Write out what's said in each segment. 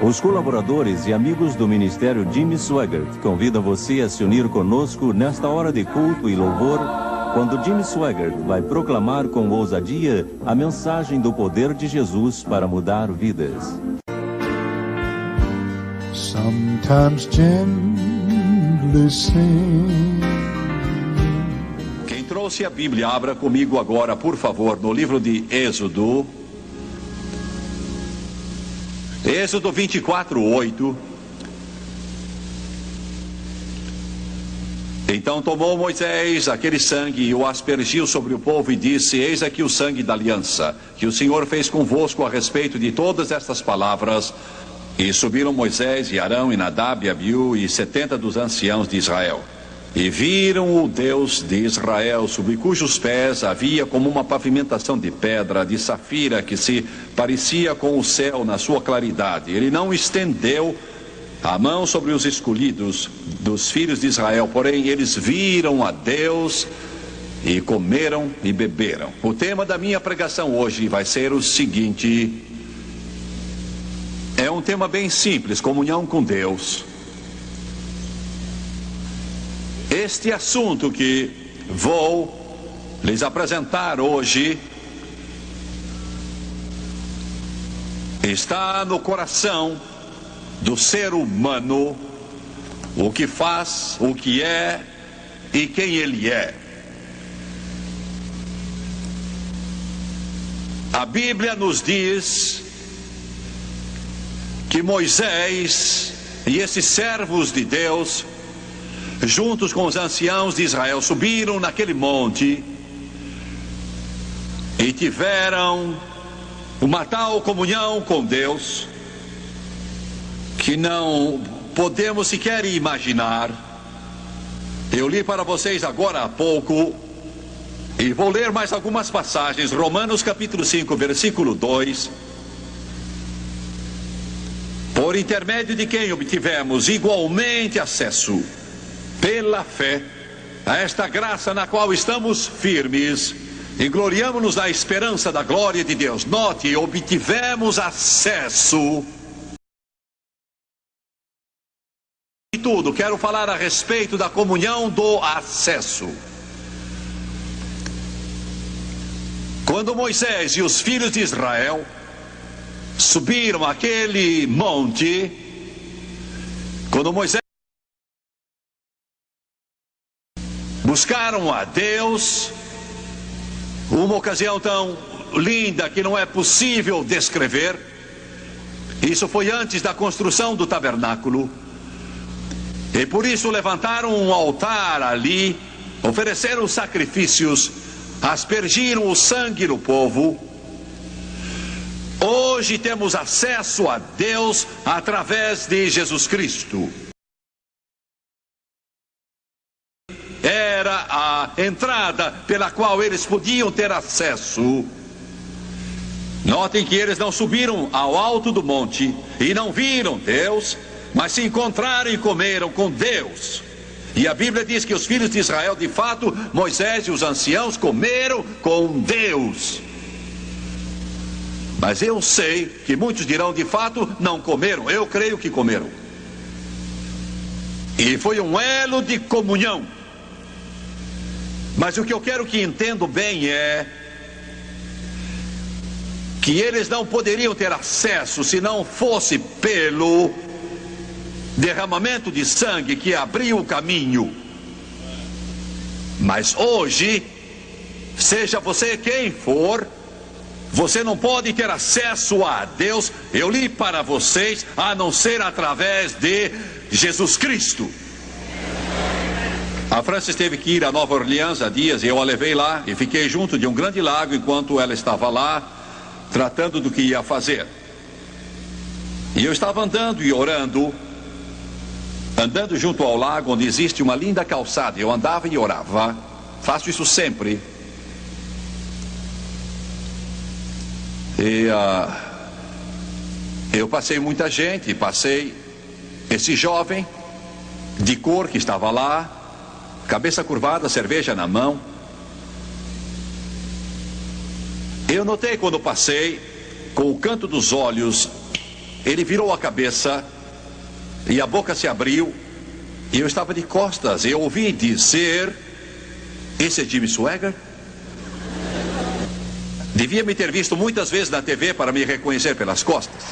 Os colaboradores e amigos do Ministério Jimmy Swaggart convidam você a se unir conosco nesta hora de culto e louvor, quando Jimmy Swaggart vai proclamar com ousadia a mensagem do poder de Jesus para mudar vidas. Sometimes gently sing. Quem trouxe a Bíblia, abra comigo agora, por favor, no livro de Êxodo. Êxodo 24:8. Então tomou Moisés aquele sangue e o aspergiu sobre o povo e disse: eis aqui o sangue da aliança, que o Senhor fez convosco a respeito de todas estas palavras. E subiram Moisés e Arão e Nadab e Abiú e 70 dos anciãos de Israel. E viram o Deus de Israel, sobre cujos pés havia como uma pavimentação de pedra, de safira, que se parecia com o céu na sua claridade. Ele não estendeu a mão sobre os escolhidos dos filhos de Israel, porém eles viram a Deus e comeram e beberam. O tema da minha pregação hoje vai ser o seguinte: é um tema bem simples, comunhão com Deus. Este assunto que vou lhes apresentar hoje está no coração do ser humano, o que faz, o que é e quem ele é. A Bíblia nos diz que Moisés e esses servos de Deus, juntos com os anciãos de Israel, subiram naquele monte e tiveram uma tal comunhão com Deus que não podemos sequer imaginar. Eu li para vocês agora há pouco e vou ler mais algumas passagens. Romanos capítulo 5, versículo 2. Por intermédio de quem obtivemos igualmente acesso pela fé a esta graça na qual estamos firmes e gloriamo-nos na esperança da glória de Deus. Note, obtivemos acesso. E tudo, quero falar a respeito da comunhão do acesso. Quando Moisés e os filhos de Israel subiram aquele monte, quando Moisés buscaram a Deus, uma ocasião tão linda que não é possível descrever. Isso foi antes da construção do tabernáculo, e por isso levantaram um altar ali, ofereceram sacrifícios, aspergiram o sangue no povo. Hoje temos acesso a Deus através de Jesus Cristo. Era a entrada pela qual eles podiam ter acesso. Notem que eles não subiram ao alto do monte e não viram Deus, mas se encontraram e comeram com Deus. E a Bíblia diz que os filhos de Israel, de fato, Moisés e os anciãos comeram com Deus. Mas eu sei que muitos dirão, de fato, não comeram. Eu creio que comeram. E foi um elo de comunhão. Mas o que eu quero que entendam bem é que eles não poderiam ter acesso se não fosse pelo derramamento de sangue que abriu o caminho. Mas hoje, seja você quem for, você não pode ter acesso a Deus, eu li para vocês, a não ser através de Jesus Cristo. A Francis teve que ir a Nova Orleans há dias e eu a levei lá e fiquei junto de um grande lago enquanto ela estava lá, tratando do que ia fazer. E eu estava andando e orando, andando junto ao lago onde existe uma linda calçada. Eu andava e orava, faço isso sempre. E eu passei muita gente, passei esse jovem de cor que estava lá, cabeça curvada, cerveja na mão. Eu notei quando passei, com o canto dos olhos, ele virou a cabeça e a boca se abriu e eu estava de costas. Eu ouvi dizer: esse é Jimmy Swaggart? Devia me ter visto muitas vezes na TV para me reconhecer pelas costas.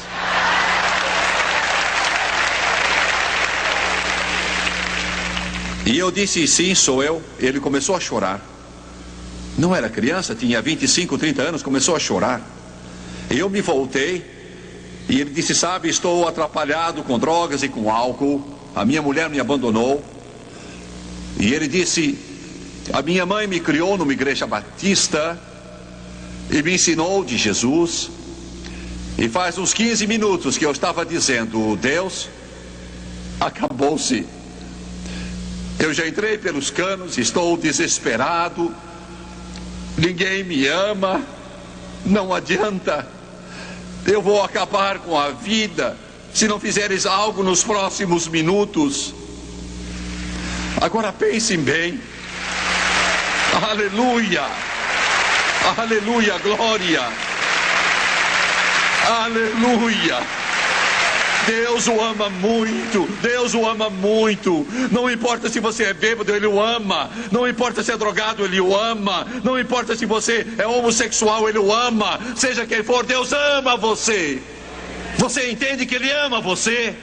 E eu disse: sim, sou eu. Ele começou a chorar. Não era criança, tinha 25, 30 anos, começou a chorar. Eu me voltei e ele disse: sabe, estou atrapalhado com drogas e com álcool. A minha mulher me abandonou. E ele disse: a minha mãe me criou numa igreja batista e me ensinou de Jesus. E faz uns 15 minutos que eu estava dizendo: Deus, acabou-se. Eu já entrei pelos canos, estou desesperado. Ninguém me ama. Não adianta. Eu vou acabar com a vida se não fizeres algo nos próximos minutos. Agora pensem bem. Aleluia. Aleluia, glória. Aleluia. Deus o ama muito. Deus o ama muito. Não importa se você é bêbado, Ele o ama. Não importa se é drogado, Ele o ama. Não importa se você é homossexual, Ele o ama. Seja quem for, Deus ama você. Você entende que Ele ama você?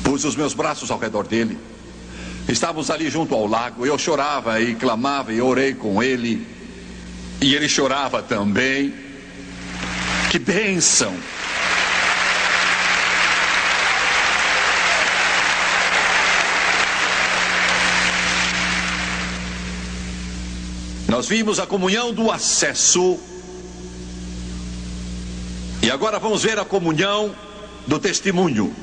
Pus os meus braços ao redor dele. Estávamos ali junto ao lago. Eu chorava e clamava e orei com ele. E ele chorava também. Que bênção! Nós vimos a comunhão do acesso. E agora vamos ver a comunhão do testemunho.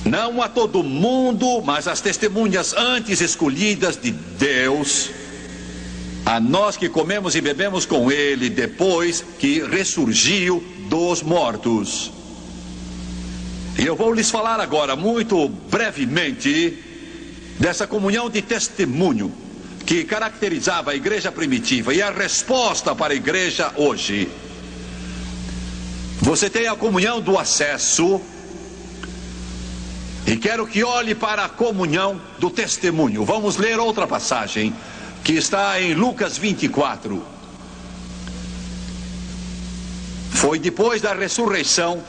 Não a todo mundo, mas as testemunhas antes escolhidas de Deus. A nós que comemos e bebemos com Ele depois que ressurgiu dos mortos. E eu vou lhes falar agora, muito brevemente, dessa comunhão de testemunho que caracterizava a igreja primitiva e a resposta para a igreja hoje. Você tem a comunhão do acesso. E quero que olhe para a comunhão do testemunho. Vamos ler outra passagem que está em Lucas 24. Foi depois da ressurreição,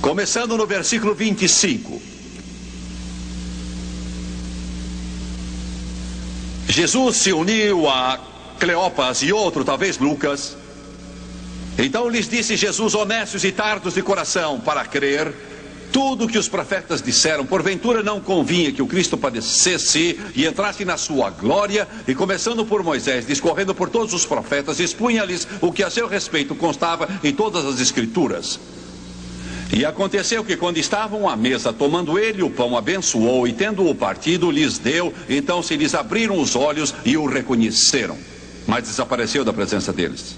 começando no versículo 25. Jesus se uniu a Cleopas e outro, talvez Lucas. Então lhes disse Jesus: honestos e tardos de coração para crer tudo que os profetas disseram, porventura não convinha que o Cristo padecesse e entrasse na sua glória? E começando por Moisés, discorrendo por todos os profetas, expunha-lhes o que a seu respeito constava em todas as escrituras. E aconteceu que quando estavam à mesa, tomando ele o pão, abençoou e tendo-o partido, lhes deu. Então se lhes abriram os olhos e o reconheceram, mas desapareceu da presença deles.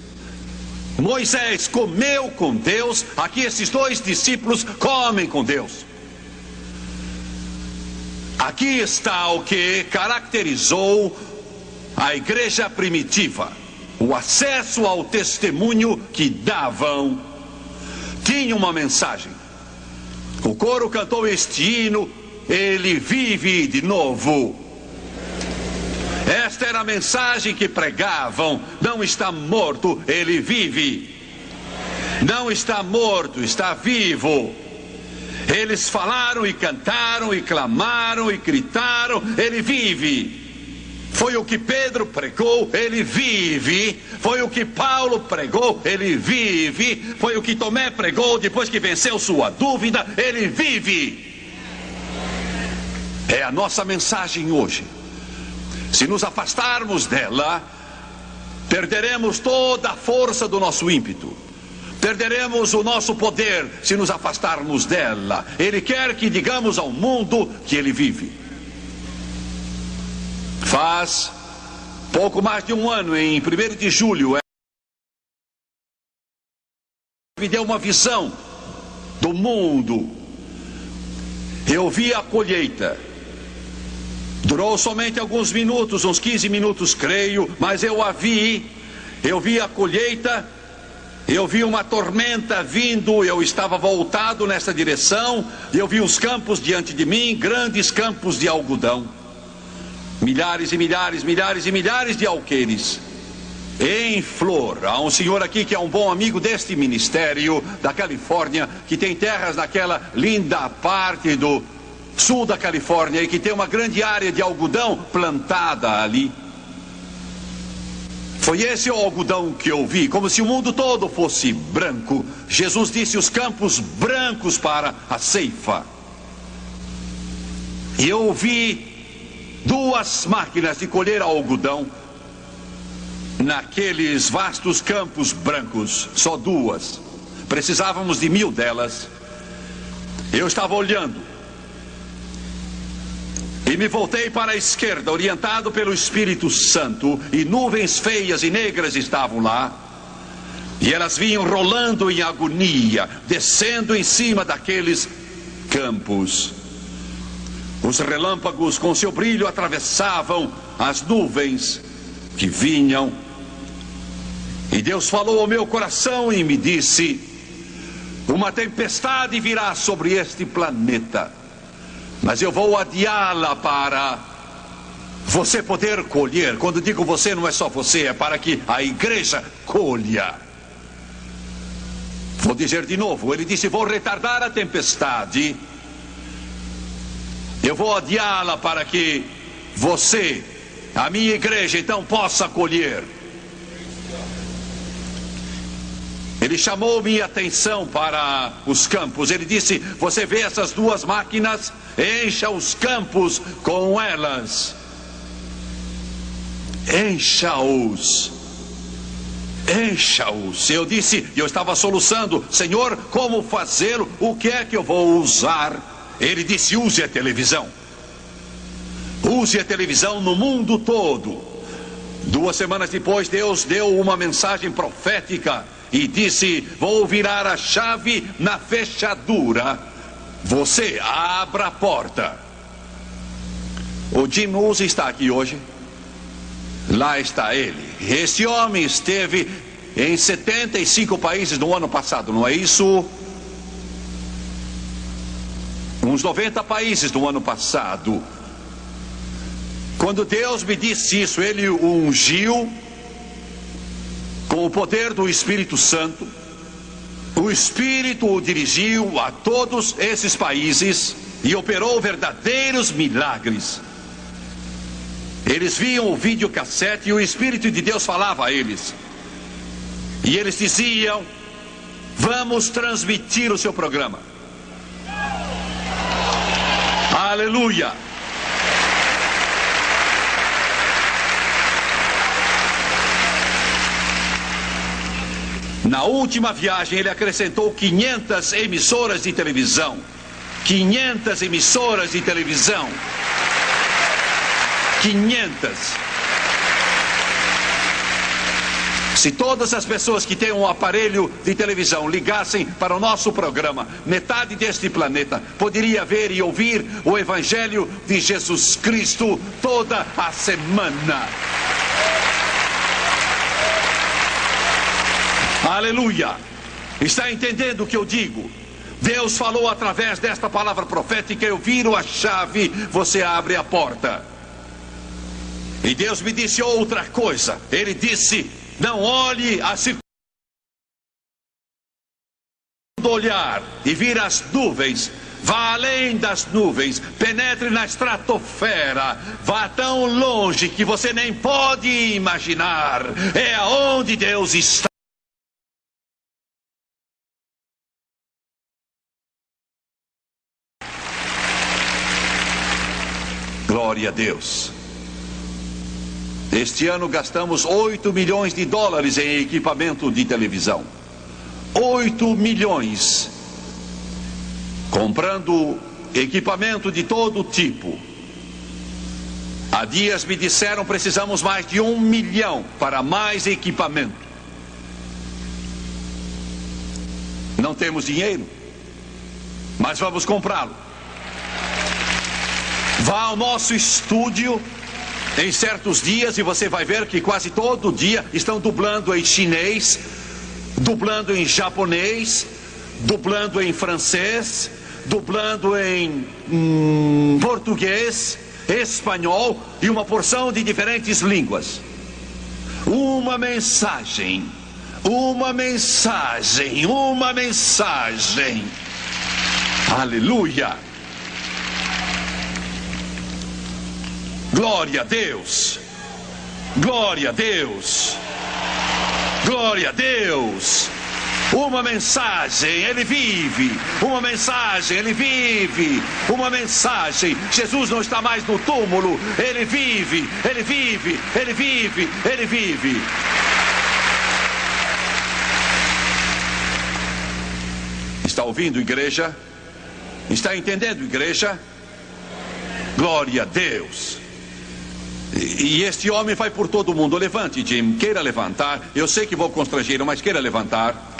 Moisés comeu com Deus, aqui esses dois discípulos comem com Deus. Aqui está o que caracterizou a igreja primitiva: o acesso ao testemunho que davam. Tinha uma mensagem. O coro cantou este hino: Ele vive de novo. Esta era a mensagem que pregavam: não está morto, Ele vive. Não está morto, está vivo. Eles falaram e cantaram e clamaram e gritaram: Ele vive. Foi o que Pedro pregou: Ele vive. Foi o que Paulo pregou: Ele vive. Foi o que Tomé pregou depois que venceu sua dúvida: Ele vive. É a nossa mensagem hoje. Se nos afastarmos dela, perderemos toda a força do nosso ímpeto. Perderemos o nosso poder se nos afastarmos dela. Ele quer que digamos ao mundo que Ele vive. Faz pouco mais de um ano, em 1º de julho, me deu uma visão do mundo. Eu vi a colheita. Durou somente alguns minutos, uns 15 minutos, creio, mas eu vi a colheita, eu vi uma tormenta vindo, eu estava voltado nessa direção, eu vi os campos diante de mim, grandes campos de algodão, milhares e milhares, milhares e milhares de alqueires em flor. Há um senhor aqui que é um bom amigo deste ministério da Califórnia, que tem terras naquela linda parte do sul da Califórnia e que tem uma grande área de algodão plantada ali. Foi esse o algodão que eu vi, como se o mundo todo fosse branco. Jesus disse: os campos brancos para a ceifa. E eu vi duas máquinas de colher algodão naqueles vastos campos brancos, só duas. Precisávamos de 1000 delas. Eu estava olhando e me voltei para a esquerda, orientado pelo Espírito Santo, e nuvens feias e negras estavam lá, e elas vinham rolando em agonia, descendo em cima daqueles campos. Os relâmpagos com seu brilho atravessavam as nuvens que vinham, e Deus falou ao meu coração e me disse: uma tempestade virá sobre este planeta, mas eu vou adiá-la para você poder colher. Quando digo você, não é só você, é para que a igreja colha. Vou dizer de novo, ele disse: vou retardar a tempestade, eu vou adiá-la para que você, a minha igreja, então possa colher. Ele chamou minha atenção para os campos. Ele disse: você vê essas duas máquinas? Encha os campos com elas. Encha-os. Encha-os. Eu disse, eu estava soluçando: Senhor, como fazê-lo? O que é que eu vou usar? Ele disse: use a televisão. Use a televisão no mundo todo. 2 semanas depois, Deus deu uma mensagem profética e disse: vou virar a chave na fechadura, você abra a porta. O Jim Moose está aqui hoje. Lá está ele. Esse homem esteve em 75 países no ano passado, não é isso? Uns 90 países no ano passado. Quando Deus me disse isso, ele o ungiu com o poder do Espírito Santo. O Espírito o dirigiu a todos esses países e operou verdadeiros milagres. Eles viam o videocassete e o Espírito de Deus falava a eles. E eles diziam: vamos transmitir o seu programa. Aleluia! Na última viagem ele acrescentou 500 emissoras de televisão. 500 emissoras de televisão. 500. Se todas as pessoas que têm um aparelho de televisão ligassem para o nosso programa, metade deste planeta poderia ver e ouvir o Evangelho de Jesus Cristo toda a semana. Aleluia! Está entendendo o que eu digo? Deus falou através desta palavra profética: eu viro a chave, você abre a porta. E Deus me disse outra coisa. Ele disse: não olhe a circunstância do olhar e vira as nuvens. Vá além das nuvens, penetre na estratosfera, vá tão longe que você nem pode imaginar. É aonde Deus está. Glória a Deus. Este ano gastamos 8 milhões de dólares em equipamento de televisão. 8 milhões. Comprando equipamento de todo tipo. Há dias me disseram: precisamos mais de 1 milhão para mais equipamento. Não temos dinheiro, mas vamos comprá-lo. Vá ao nosso estúdio em certos dias e você vai ver que quase todo dia estão dublando em chinês, dublando em japonês, dublando em francês, dublando em português, espanhol e uma porção de diferentes línguas. Uma mensagem, uma mensagem, uma mensagem. Aleluia! Glória a Deus! Glória a Deus! Glória a Deus! Uma mensagem, Ele vive. Uma mensagem, Ele vive. Uma mensagem. Jesus não está mais no túmulo. Ele vive, Ele vive, Ele vive, Ele vive. Está ouvindo, igreja? Está entendendo, igreja? Glória a Deus. E este homem vai por todo o mundo. Levante, Jim, queira levantar. Eu sei que vou constrangê-lo, mas queira levantar.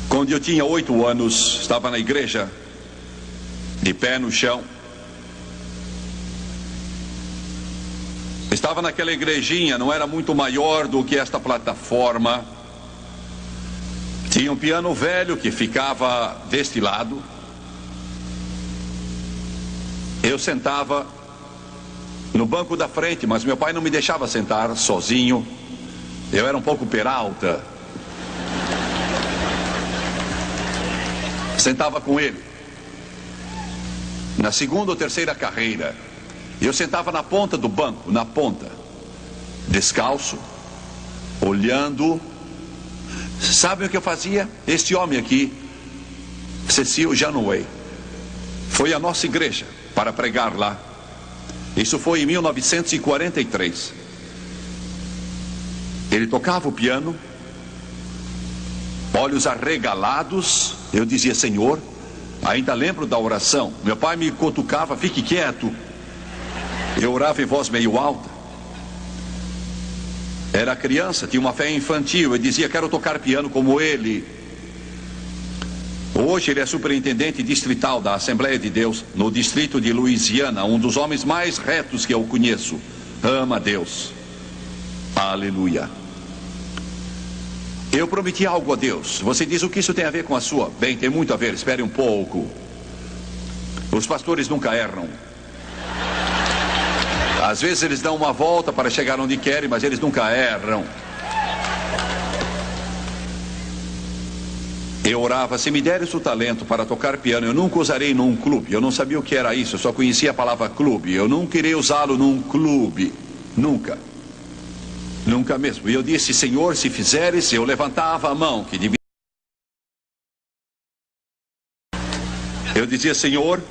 Quando eu tinha 8 anos, estava na igreja, de pé no chão. Estava naquela igrejinha, não era muito maior do que esta plataforma. Tinha um piano velho que ficava deste lado. Eu sentava no banco da frente, mas meu pai não me deixava sentar sozinho. Eu era um pouco peralta. Sentava com ele. Na segunda ou terceira carreira, eu sentava na ponta do banco, na ponta, descalço, olhando. Sabe o que eu fazia? Este homem aqui, Cecil Janoway, foi à nossa igreja para pregar lá. Isso foi em 1943. Ele tocava o piano, olhos arregalados. Eu dizia: Senhor, ainda lembro da oração. Meu pai me cutucava: fique quieto. Eu orava em voz meio alta. Era criança, tinha uma fé infantil. Eu dizia: quero tocar piano como ele. Hoje ele é superintendente distrital da Assembleia de Deus no distrito de Louisiana, um dos homens mais retos que eu conheço. Ama a Deus. Aleluia. Eu prometi algo a Deus. Você diz: o que isso tem a ver com a sua? Bem, tem muito a ver, espere um pouco. Os pastores nunca erram. Às vezes eles dão uma volta para chegar onde querem, mas eles nunca erram. Eu orava: se me deres o talento para tocar piano, eu nunca usarei num clube. Eu não sabia o que era isso, eu só conhecia a palavra clube. Eu nunca irei usá-lo num clube. Nunca. Nunca mesmo. E eu disse: Senhor, se fizeres. Eu levantava a mão, que devia. Eu dizia: Senhor,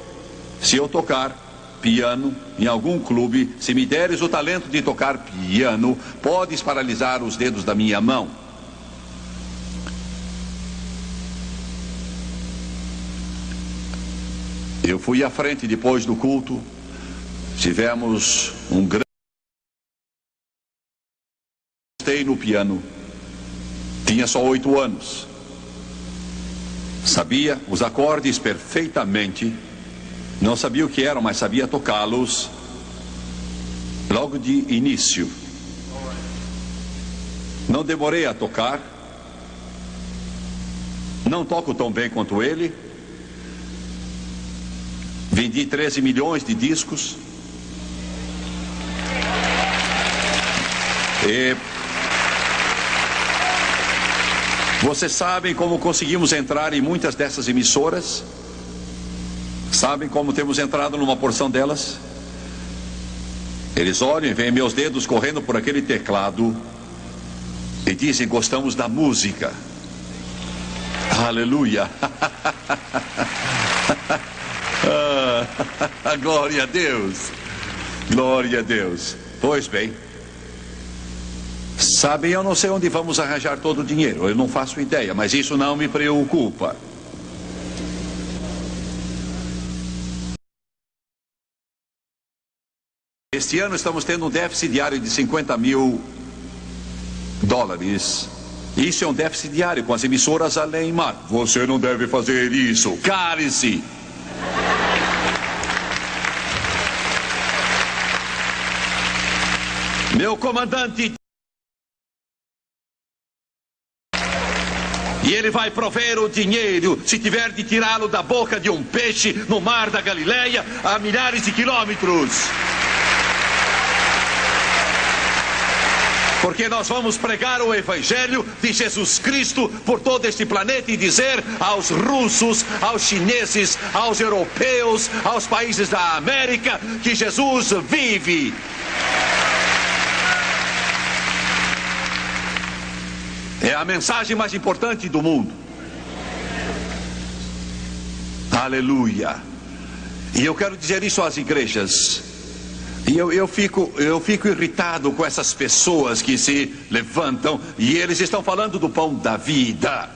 se eu tocar piano em algum clube, se me deres o talento de tocar piano, podes paralisar os dedos da minha mão. Eu fui à frente depois do culto. Tivemos um grande no piano. Tinha só 8 anos. Sabia os acordes perfeitamente. Não sabia o que eram, mas sabia tocá-los logo de início. Não demorei a tocar. Não toco tão bem quanto ele. Vendi 13 milhões de discos. E vocês sabem como conseguimos entrar em muitas dessas emissoras? Sabem como temos entrado numa porção delas? Eles olham e veem meus dedos correndo por aquele teclado e dizem: gostamos da música. Aleluia. Glória a Deus. Glória a Deus. Pois bem, sabem, eu não sei onde vamos arranjar todo o dinheiro. Eu não faço ideia, mas isso não me preocupa. Este ano estamos tendo um déficit diário de $50 mil Isso é um déficit diário com as emissoras além-mar. Você não deve fazer isso. Cale-se. Meu comandante. E ele vai prover o dinheiro se tiver de tirá-lo da boca de um peixe no mar da Galileia a milhares de quilômetros. Porque nós vamos pregar o Evangelho de Jesus Cristo por todo este planeta e dizer aos russos, aos chineses, aos europeus, aos países da América que Jesus vive. É a mensagem mais importante do mundo. Aleluia. E eu quero dizer isso às igrejas. E eu fico irritado com essas pessoas que se levantam e eles estão falando do pão da vida.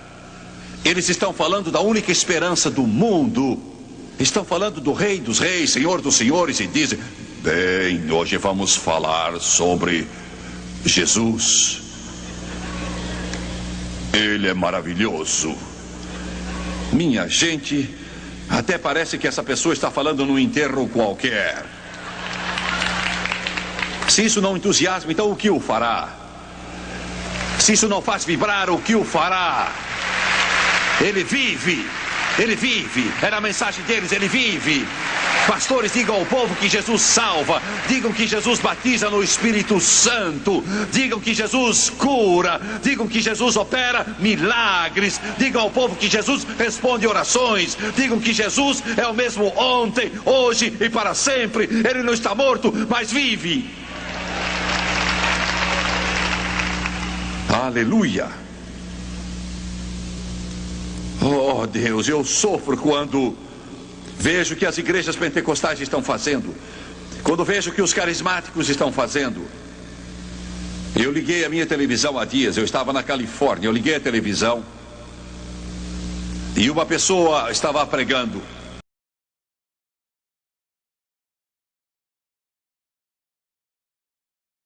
Eles estão falando da única esperança do mundo. Estão falando do Rei dos Reis, Senhor dos Senhores e dizem: bem, hoje vamos falar sobre Jesus. Ele é maravilhoso. Minha gente, até parece que essa pessoa está falando num enterro qualquer. Se isso não entusiasma, então o que o fará? Se isso não faz vibrar, o que o fará? Ele vive. Ele vive. Era a mensagem deles, ele vive. Pastores, digam ao povo que Jesus salva. Digam que Jesus batiza no Espírito Santo. Digam que Jesus cura. Digam que Jesus opera milagres. Digam ao povo que Jesus responde orações. Digam que Jesus é o mesmo ontem, hoje e para sempre. Ele não está morto, mas vive. Aleluia. Oh Deus, eu sofro quando vejo o que as igrejas pentecostais estão fazendo, quando vejo o que os carismáticos estão fazendo. Eu liguei a minha televisão há dias, eu estava na Califórnia, eu liguei a televisão e uma pessoa estava pregando.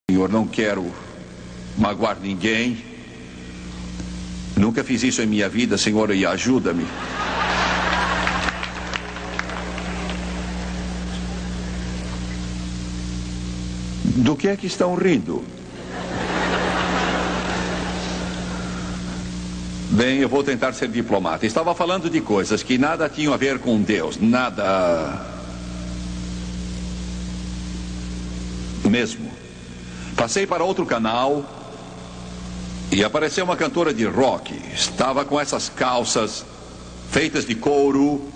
Senhor, não quero magoar ninguém, nunca fiz isso em minha vida, Senhor, e ajuda-me. Do que é que estão rindo? Bem, eu vou tentar ser diplomata. Estava falando de coisas que nada tinham a ver com Deus, nada mesmo. Passei para outro canal e apareceu uma cantora de rock. Estava com essas calças feitas de couro.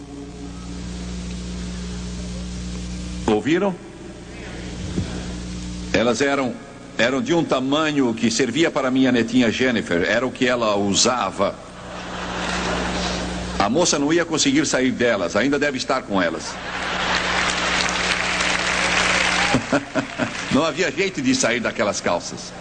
Ouviram? Elas eram de um tamanho que servia para minha netinha Jennifer. Era o que ela usava. A moça não ia conseguir sair delas. Ainda deve estar com elas. Não havia jeito de sair daquelas calças.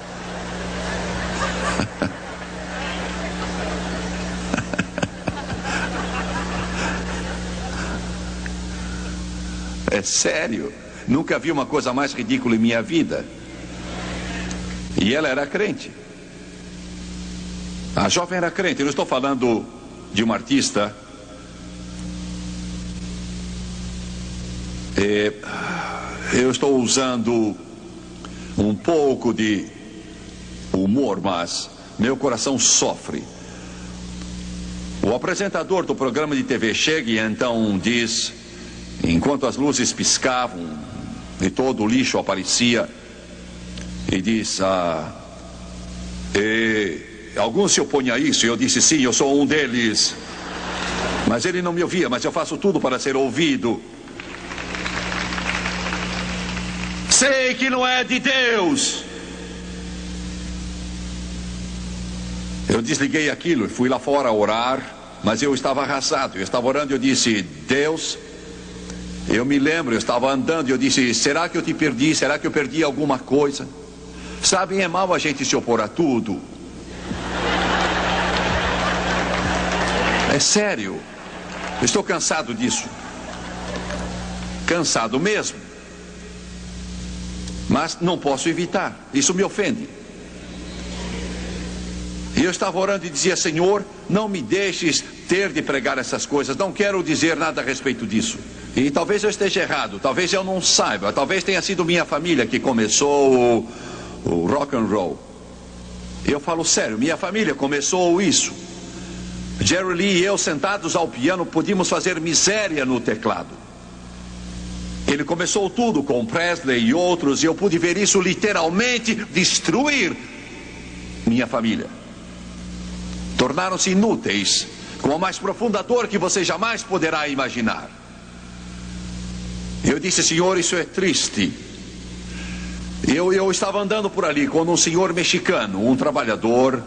É sério. Nunca vi uma coisa mais ridícula em minha vida. E ela era crente. A jovem era crente. Eu não estou falando de uma artista. Eu estou usando um pouco de humor, mas meu coração sofre. O apresentador do programa de TV chega e então diz, enquanto as luzes piscavam e todo o lixo aparecia, e diz: alguns se opõem a isso. E eu disse: sim, eu sou um deles. Mas ele não me ouvia, mas eu faço tudo para ser ouvido. Sei que não é de Deus. Eu desliguei aquilo e fui lá fora orar, mas eu estava arrasado. Eu estava orando e eu disse: Deus, eu me lembro, eu estava andando e eu disse: será que eu te perdi? Será que eu perdi alguma coisa? Sabem, é mal a gente se opor a tudo. É sério. Eu estou cansado disso. Cansado mesmo. Mas não posso evitar. Isso me ofende. E eu estava orando e dizia: Senhor, não me deixes ter de pregar essas coisas, não quero dizer nada a respeito disso. E talvez eu esteja errado, talvez eu não saiba, talvez tenha sido minha família que começou o rock and roll. Eu falo sério, minha família começou isso. Jerry Lee e eu, sentados ao piano, podíamos fazer miséria no teclado. Ele começou tudo com Presley e outros, e eu pude ver isso literalmente destruir minha família. Tornaram-se inúteis, com a mais profunda dor que você jamais poderá imaginar. Eu disse: Senhor, isso é triste. Eu estava andando por ali quando um senhor mexicano, um trabalhador,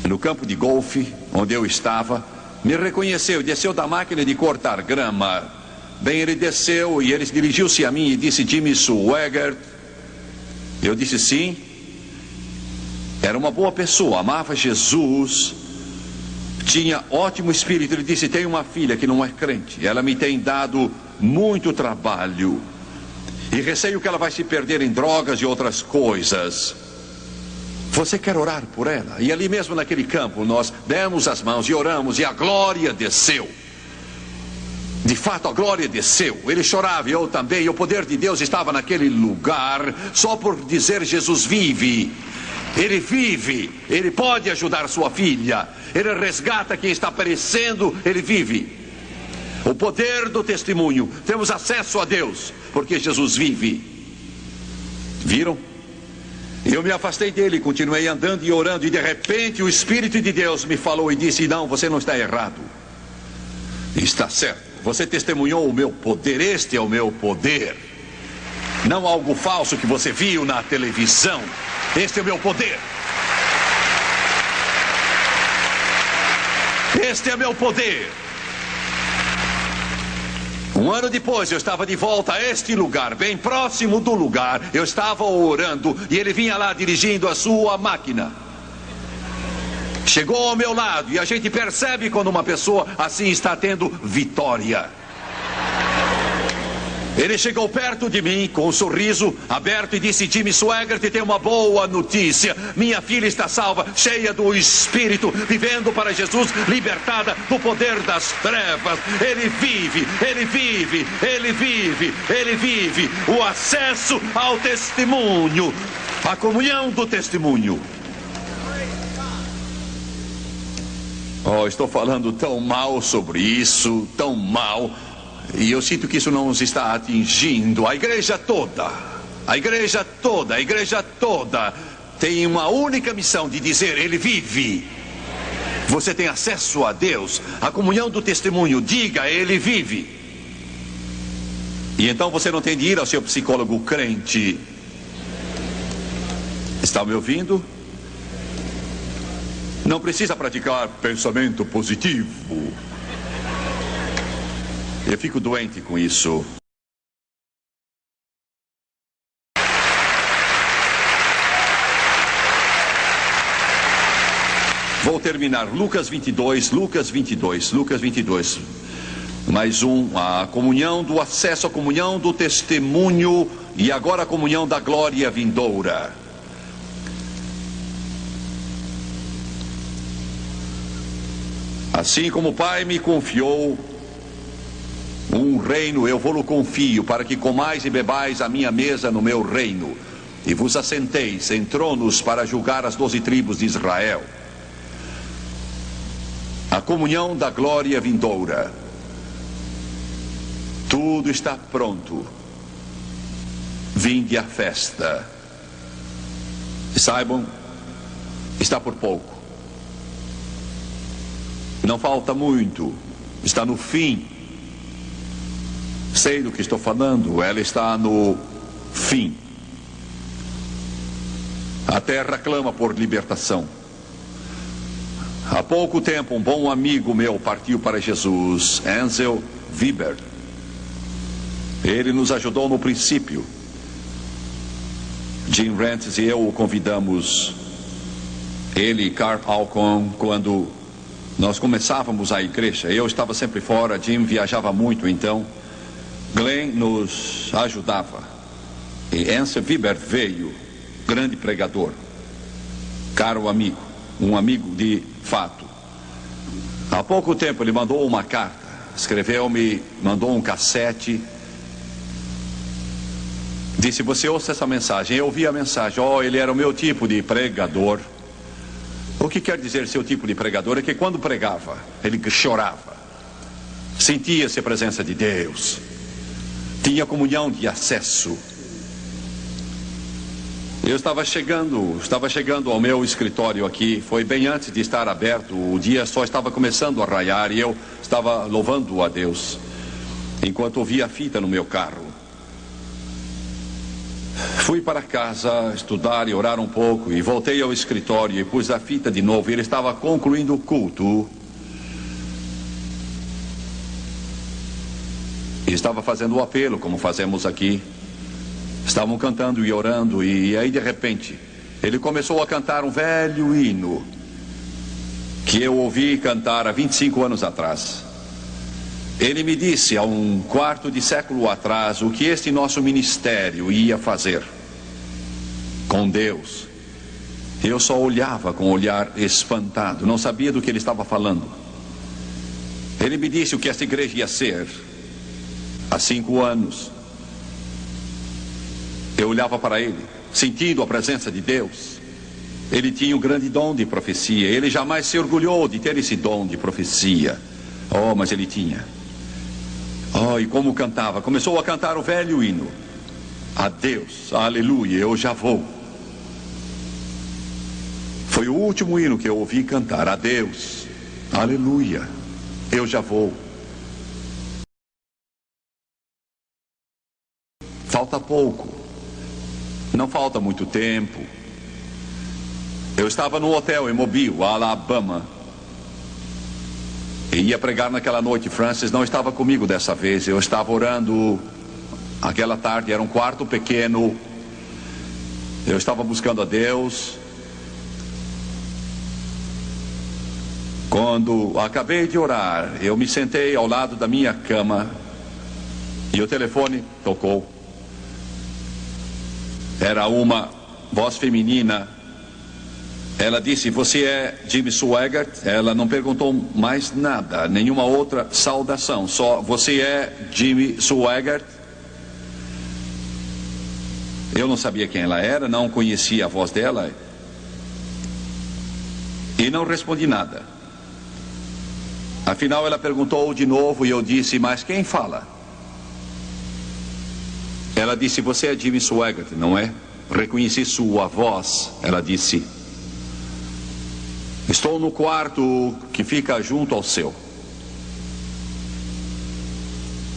no campo de golfe, onde eu estava, me reconheceu, desceu da máquina de cortar grama. Bem, ele desceu e ele dirigiu-se a mim e disse: Jimmy Swaggart. Eu disse sim. Era uma boa pessoa, amava Jesus, tinha ótimo espírito. Ele disse: tenho uma filha que não é crente, ela me tem dado muito trabalho e receio que ela vai se perder em drogas e outras coisas. Você quer orar por ela? E ali mesmo naquele campo nós demos as mãos e oramos, e a glória desceu. De fato, a glória desceu. Ele chorava e eu também, e o poder de Deus estava naquele lugar. Só por dizer Jesus vive. Ele vive, ele pode ajudar sua filha, ele resgata quem está perecendo, ele vive. O poder do testemunho, temos acesso a Deus, porque Jesus vive. Viram? Eu me afastei dele, continuei andando e orando, e de repente o Espírito de Deus me falou e disse: não, você não está errado. Está certo, você testemunhou o meu poder, este é o meu poder. Não algo falso que você viu na televisão. Este é o meu poder. Este é meu poder. Um ano depois eu estava de volta a este lugar, bem próximo do lugar. Eu estava orando e ele vinha lá dirigindo a sua máquina. Chegou ao meu lado e a gente percebe quando uma pessoa assim está tendo vitória. Ele chegou perto de mim com um sorriso aberto e disse: Jimmy Swaggart, tem uma boa notícia. Minha filha está salva, cheia do Espírito, vivendo para Jesus, libertada do poder das trevas. Ele vive, ele vive, ele vive, ele vive. O acesso ao testemunho, a comunhão do testemunho. Oh, estou falando tão mal sobre isso, tão mal. E eu sinto que isso não nos está atingindo. A igreja toda, a igreja toda, a igreja toda tem uma única missão de dizer: ele vive. Você tem acesso a Deus, a comunhão do testemunho, diga: ele vive. E então você não tem de ir ao seu psicólogo crente. Está me ouvindo? Não precisa praticar pensamento positivo. Eu fico doente com isso. Vou terminar. Lucas 22, Lucas 22, Lucas 22. Mais um, a comunhão do acesso, a comunhão do testemunho e agora a comunhão da glória vindoura. Assim como o Pai me confiou um reino, eu vou-lo confio, para que comais e bebais a minha mesa no meu reino, e vos assenteis em tronos para julgar as 12 tribos de Israel. A comunhão da glória vindoura. Tudo está pronto. Vinde à festa. Saibam, está por pouco. Não falta muito, está no fim. Sei do que estou falando, ela está no fim. A terra clama por libertação. Há pouco tempo, um bom amigo meu partiu para Jesus, Ansel Weber. Ele nos ajudou no princípio. Jim Rentes e eu o convidamos, ele e Carl Alcon, quando nós começávamos a igreja. Eu estava sempre fora, Jim viajava muito, então Glenn nos ajudava. E Ansel Weber veio, grande pregador. caro amigo, um amigo de fato. Há pouco tempo ele mandou uma carta, escreveu-me, mandou um cassete. Disse, você ouça essa mensagem. Eu ouvi a mensagem. Oh, ele era o meu tipo de pregador. O que quer dizer seu tipo de pregador? É que quando pregava, ele chorava. Sentia-se a presença de Deus. Tinha comunhão de acesso. Eu estava chegando ao meu escritório aqui. Foi bem antes de estar aberto. O dia só estava começando a raiar e eu estava louvando a Deus enquanto ouvia a fita no meu carro. Fui para casa estudar e orar um pouco e voltei ao escritório e pus a fita de novo. Ele estava concluindo o culto e estava fazendo o apelo, como fazemos aqui. Estavam cantando e orando e aí de repente ele começou a cantar um velho hino que eu ouvi cantar há 25 anos atrás. Ele me disse há um quarto de século atrás o que este nosso ministério ia fazer com Deus. Eu só olhava com um olhar espantado, não sabia do que ele estava falando. Ele me disse o que esta igreja ia ser há 5 anos. Eu olhava para ele, sentindo a presença de Deus. Ele tinha um grande dom de profecia. Ele jamais se orgulhou de ter esse dom de profecia. Oh, mas ele tinha. Oh, e como cantava. Começou a cantar o velho hino. A Deus, aleluia, eu já vou. Foi o último hino que eu ouvi cantar. A Deus, aleluia, eu já vou. Falta pouco. Não falta muito tempo. Eu estava no hotel em Mobile, Alabama. E ia pregar naquela noite. Francis não estava comigo dessa vez. Eu estava orando aquela tarde. Era um quarto pequeno. Eu estava buscando a Deus. Quando acabei de orar, eu me sentei ao lado da minha cama e o telefone tocou. Era uma voz feminina. Ela disse, você é Jimmy Swaggart? Ela não perguntou mais nada, nenhuma outra saudação. Só, você é Jimmy Swaggart? Eu não sabia quem ela era, não conhecia a voz dela. E não respondi nada. Afinal, ela perguntou de novo e eu disse, mas quem fala? Ela disse, você é Jimmy Swaggart, não é? Reconheci sua voz. Ela disse, estou no quarto que fica junto ao seu.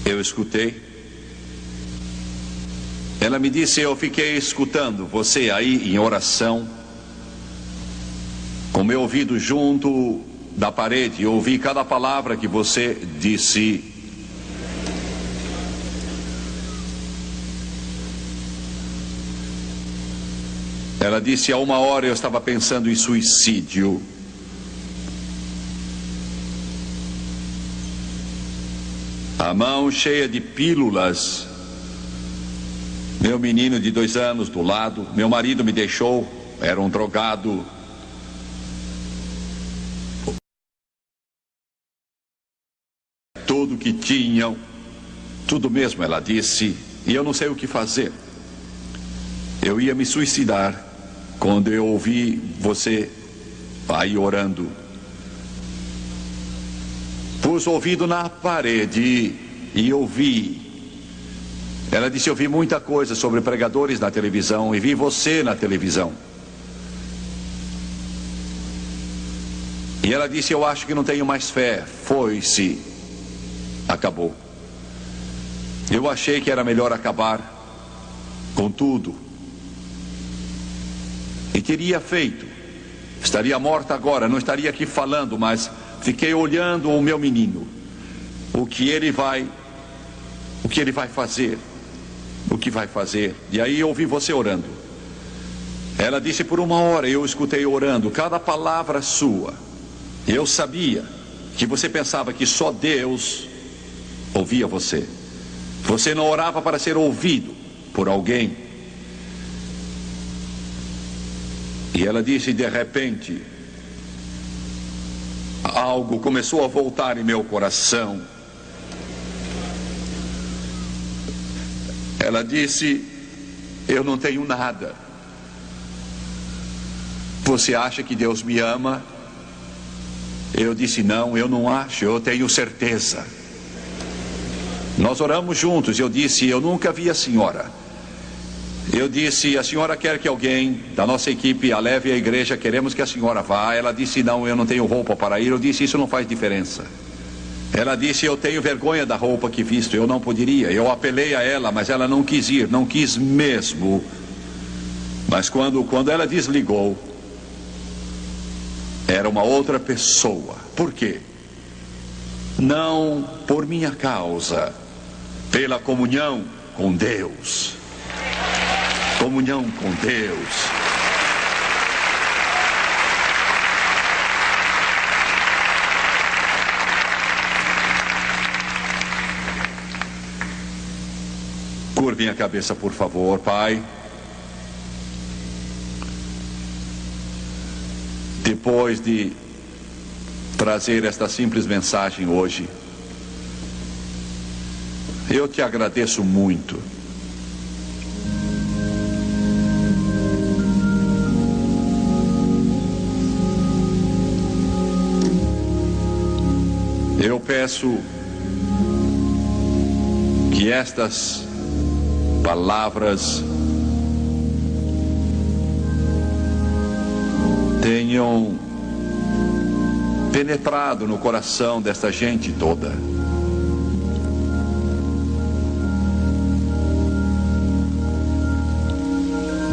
Eu escutei. Ela me disse, eu fiquei escutando você aí em oração, com meu ouvido junto da parede. Eu ouvi cada palavra que você disse. Ela disse, há 1 hora eu estava pensando em suicídio. A mão cheia de pílulas. Meu menino de 2 anos do lado. Meu marido me deixou, era um drogado. Tudo que tinham, tudo mesmo, ela disse. E eu não sei o que fazer. Eu ia me suicidar quando eu ouvi você aí orando. Pus o ouvido na parede e ouvi. Ela disse, eu vi muita coisa sobre pregadores na televisão e vi você na televisão. E ela disse, eu acho que não tenho mais fé. Foi-se. Acabou. Eu achei que era melhor acabar com tudo. E teria feito. Estaria morta agora, não estaria aqui falando, mas fiquei olhando o meu menino. O que ele vai fazer. O que vai fazer. E aí eu ouvi você orando. Ela disse, por 1 hora eu escutei orando, cada palavra sua. Eu sabia que você pensava que só Deus ouvia você. Você não orava para ser ouvido por alguém. E ela disse: de repente, algo começou a voltar em meu coração. Ela disse: eu não tenho nada. Você acha que Deus me ama? Eu disse: não, eu não acho, eu tenho certeza. Nós oramos juntos. Eu disse: eu nunca vi a senhora. Eu disse: a senhora quer que alguém da nossa equipe a leve à igreja? Queremos que a senhora vá. Ela disse: não, eu não tenho roupa para ir. Eu disse: isso não faz diferença. Ela disse: eu tenho vergonha da roupa que visto, eu não poderia. Eu apelei a ela, mas ela não quis ir, não quis mesmo. Mas quando ela desligou, era uma outra pessoa. Por quê? Não por minha causa, pela comunhão com Deus. Comunhão com Deus. Curvem a cabeça, por favor, Pai. Depois de trazer esta simples mensagem hoje, eu te agradeço muito. Eu peço que estas palavras tenham penetrado no coração desta gente toda.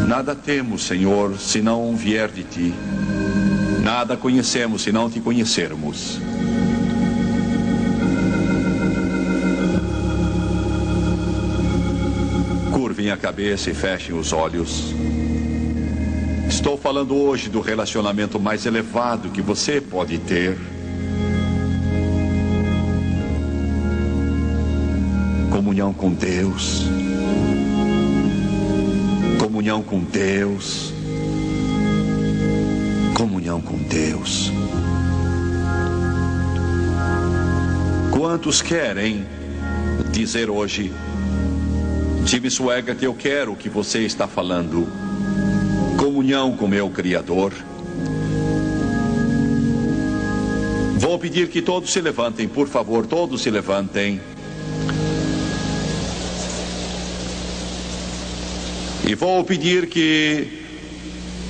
Nada temos, Senhor, se não vier de Ti. Nada conhecemos se não Te conhecermos. Curvem a cabeça e fechem os olhos. Estou falando hoje do relacionamento mais elevado que você pode ter. Comunhão com Deus. Comunhão com Deus. Comunhão com Deus. Quantos querem dizer hoje: Jimmy Swaggart, eu quero o que você está falando. Comunhão com meu Criador. Vou pedir que todos se levantem, por favor, todos se levantem. E vou pedir que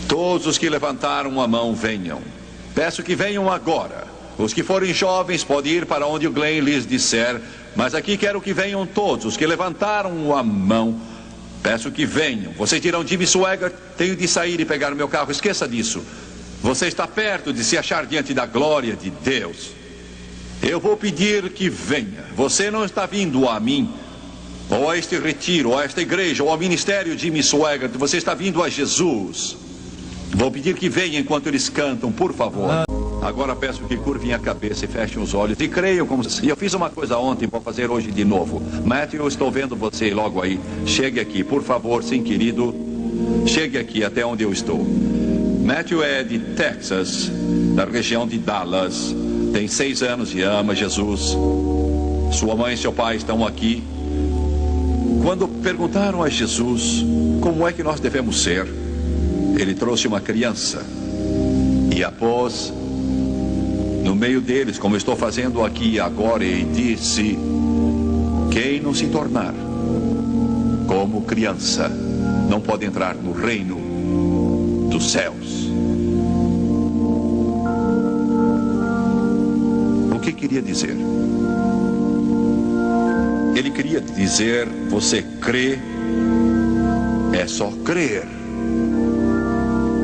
todos os que levantaram a mão venham. Peço que venham agora. Os que forem jovens podem ir para onde o Glenn lhes disser, mas aqui quero que venham todos. Os que levantaram a mão, peço que venham. Vocês dirão: Jimmy Swaggart, tenho de sair e pegar o meu carro. Esqueça disso. Você está perto de se achar diante da glória de Deus. Eu vou pedir que venha. Você não está vindo a mim, ou a este retiro, ou a esta igreja, ou ao ministério Jimmy Swaggart. Você está vindo a Jesus. Vou pedir que venha enquanto eles cantam, por favor. Agora peço que curvem a cabeça e fechem os olhos e creiam como se... Eu fiz uma coisa ontem, vou fazer hoje de novo. Matthew, eu estou vendo você logo aí. Chegue aqui, por favor, sim, querido. Chegue aqui até onde eu estou. Matthew é de Texas, da região de Dallas. Tem 6 anos e ama Jesus. Sua mãe e seu pai estão aqui. Quando perguntaram a Jesus como é que nós devemos ser, ele trouxe uma criança e a pôs no meio deles, como estou fazendo aqui agora, e disse: quem não se tornar como criança não pode entrar no reino dos céus. O que queria dizer? Ele queria dizer: você crê, é só crer.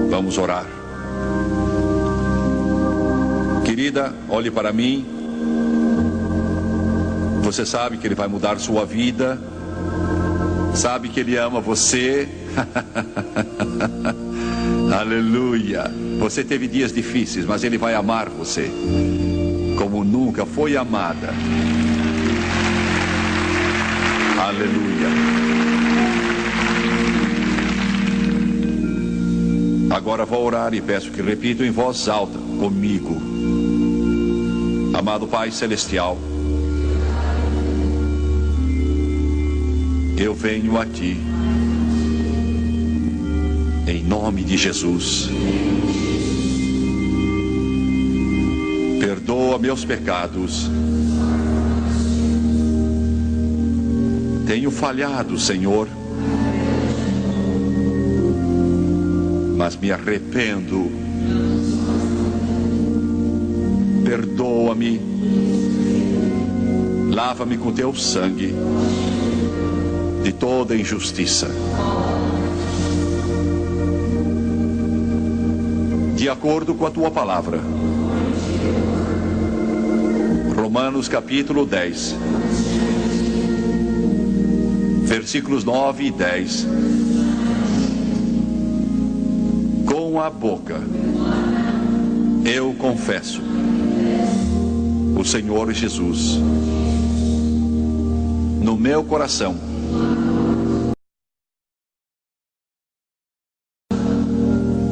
Vamos orar. Querida, olhe para mim. Você sabe que Ele vai mudar sua vida. Sabe que Ele ama você. Aleluia. Você teve dias difíceis, mas Ele vai amar você como nunca foi amada. Aleluia. Agora vou orar e peço que repitam em voz alta comigo. Amado Pai Celestial, eu venho a Ti, em nome de Jesus. Perdoa meus pecados. Tenho falhado, Senhor, mas me arrependo. Perdoa-me. Lava-me com Teu sangue de toda injustiça. De acordo com a Tua palavra. Romanos capítulo 10, versículos 9 e 10. Com a boca eu confesso o Senhor Jesus. No meu coração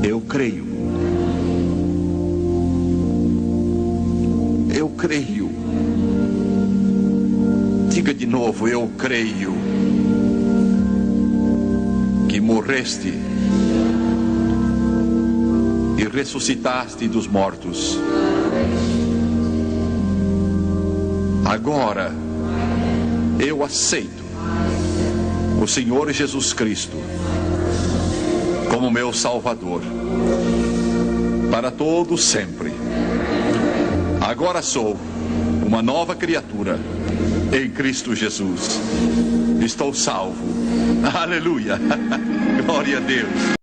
eu creio. Eu creio. Diga de novo, eu creio que morreste e ressuscitaste dos mortos. Agora eu aceito o Senhor Jesus Cristo como meu Salvador para todo sempre. Agora sou uma nova criatura em Cristo Jesus. Estou salvo. Aleluia. Glória a Deus.